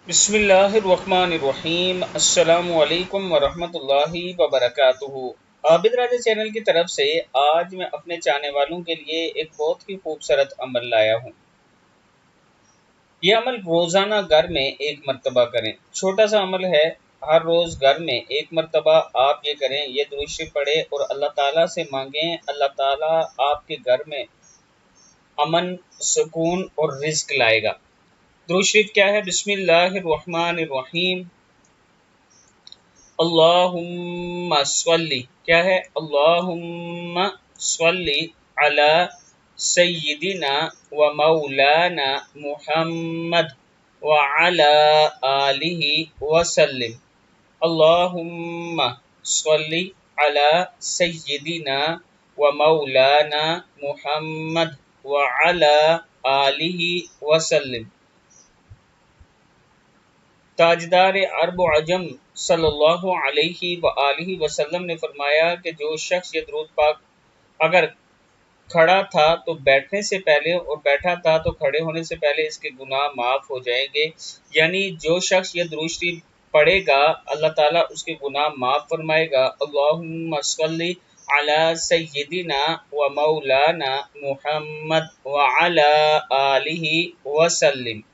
بسم اللہ الرحمن الرحیم۔ السلام علیکم ورحمۃ اللہ وبرکاتہ۔ عابد راجہ چینل کی طرف سے آج میں اپنے چاہنے والوں کے لیے ایک بہت ہی خوبصورت عمل لایا ہوں۔ یہ عمل روزانہ گھر میں ایک مرتبہ کریں۔ چھوٹا سا عمل ہے، ہر روز گھر میں ایک مرتبہ آپ یہ کریں، یہ درود شریف پڑھیں اور اللہ تعالیٰ سے مانگیں۔ اللہ تعالیٰ آپ کے گھر میں امن، سکون اور رزق لائے گا۔ درود شریف کیا ہے؟ بسم اللہ الرحمن الرحیم۔ اللہم صلی، کیا ہے؟ اللہم صلی علی سیدنا و مولانا محمد وعلی آلہ وسلم۔ اللہم صلی علی سیدنا و مولانا محمد وعلی آلہ وسلم۔ تاجدار عرب و عجم صلی اللہ علیہ وآلہ وسلم نے فرمایا کہ جو شخص یہ درود پاک اگر کھڑا تھا تو بیٹھنے سے پہلے اور بیٹھا تھا تو کھڑے ہونے سے پہلے اس کے گناہ معاف ہو جائیں گے، یعنی جو شخص یہ درود شریف پڑھے گا اللہ تعالیٰ اس کے گناہ معاف فرمائے گا۔ اللہم صلی علی سیدنا و مولانا محمد وعلی آلہ وسلم۔